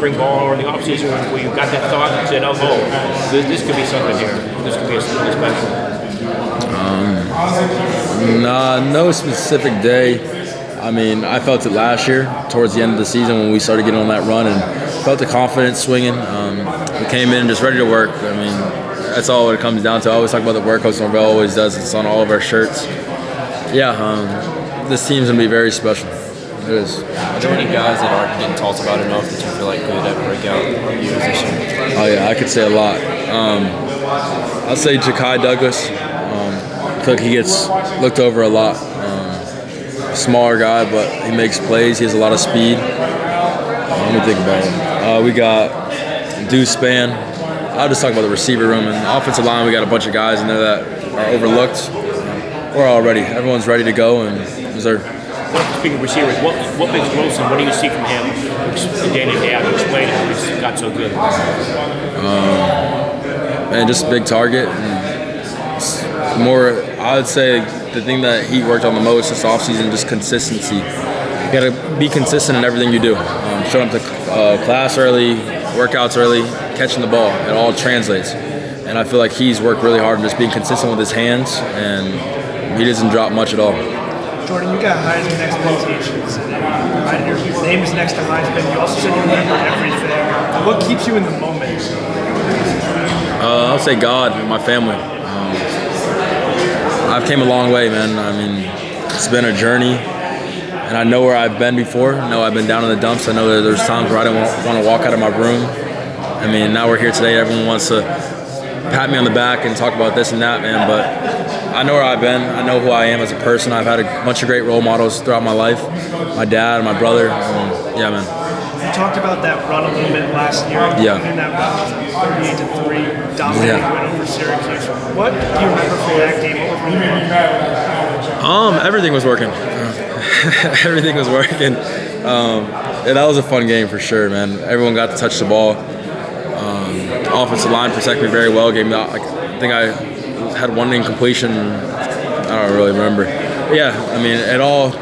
spring ball or in the offseason where you got that thought and said, oh, this could be something here. This could be something special? No specific day. I mean, I felt it last year towards the end of the season when we started getting on that run and felt the confidence swinging. We came in just ready to work. I mean, that's all what it comes down to. I always talk about the work Coach Norvell always does. It's on all of our shirts. This team's going to be very special. It is. Are there any guys that aren't getting talked about enough that you feel like could have breakout years this year? Oh, yeah, I could say a lot. I'll say Ja'Kai Douglas. I feel like he gets looked over a lot. Smaller guy, but he makes plays. He has a lot of speed. Let me think about it. We got Deuce Spann. I'll just talk about the receiver room. And the offensive line, we got a bunch of guys in there that are overlooked. We're all ready. Everyone's ready to go. And speaking of receivers, what makes Wilson? What do you see from him day in and day out to explain how he's got so good? Man, just a big target. And more, I would say the thing that he worked on the most this offseason, just consistency. You got to be consistent in everything you do. Showing up to class early, workouts early, catching the ball. It all translates. And I feel like he's worked really hard on just being consistent with his hands, and he doesn't drop much at all. Jordan, you got Heisman expectations. Your name is next to Heisman. You also said you remember everything. What keeps you in the moment? I'll say God and my family. I've came a long way, man. I mean, it's been a journey, and I know where I've been before. I know I've been down in the dumps. I know that there's times where I didn't want to walk out of my room. I mean, now we're here today. Everyone wants to pat me on the back and talk about this and that, man. But I know where I've been. I know who I am as a person. I've had a bunch of great role models throughout my life. My dad, my brother. Yeah, man. You talked about that run a little bit last year. Yeah. And that run was 38-3, dominating win over Syracuse. What do you remember from that game? Everything was working. Everything was working. And that was a fun game for sure, man. Everyone got to touch the ball. Offensive line protected me very well. Gave me, I think I had one incompletion. I don't really remember. But yeah, I mean, it all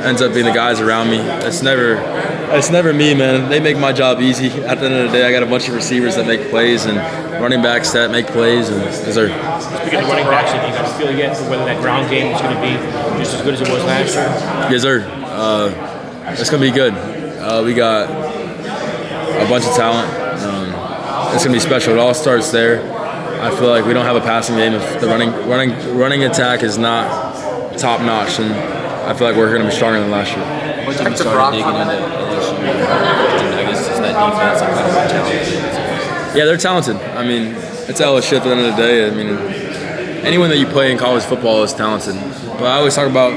ends up being the guys around me. It's never me, man. They make my job easy. At the end of the day, I got a bunch of receivers that make plays and running backs that make plays. And Speaking of running backs, do you have a feel yet for whether that ground game is going to be just as good as it was last year? Yes, sir. It's going to be good. We got a bunch of talent. It's going to be special. It all starts there. I feel like we don't have a passing game if the running attack is not top notch, and I feel like we're going to be stronger than last year. What time you started digging into LSU? I guess it's that defense and kind of talented. Yeah, they're talented. I mean, it's LSU at the end of the day. I mean, anyone that you play in college football is talented. But I always talk about,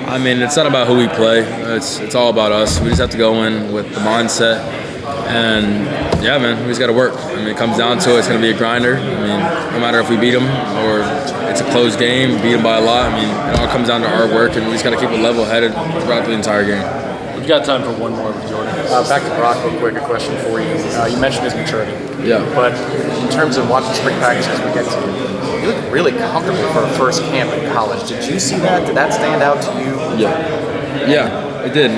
I mean, it's not about who we play. It's all about us. We just have to go in with the mindset. And yeah, man, we just got to work. I mean, it comes down to it. It's going to be a grinder. I mean, no matter if we beat them or it's a close game, beat them by a lot. I mean, it all comes down to our work, and we just got to keep it level-headed throughout the entire game. We've got time for one more with Jordan. Back to Brock real quick, a question for you. You mentioned his maturity. Yeah. But in terms of watching spring practices we get to, you look really comfortable for a first camp in college. Did you see that? Did that stand out to you? Yeah, it did.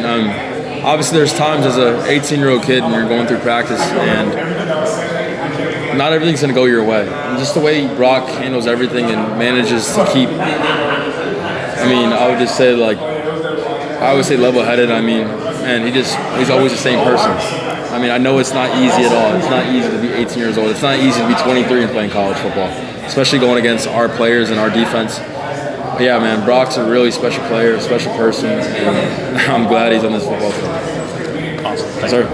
Obviously, there's times as an 18-year-old kid and you're going through practice and not everything's going to go your way. And just the way Brock handles everything and manages to keep, I mean, I would say level-headed. I mean, man, he's always the same person. I mean, I know it's not easy at all. It's not easy to be 18 years old. It's not easy to be 23 and playing college football, especially going against our players and our defense. But yeah, man, Brock's a really special player, a special person, and I'm glad he's on this football team. Awesome. Yes, sir.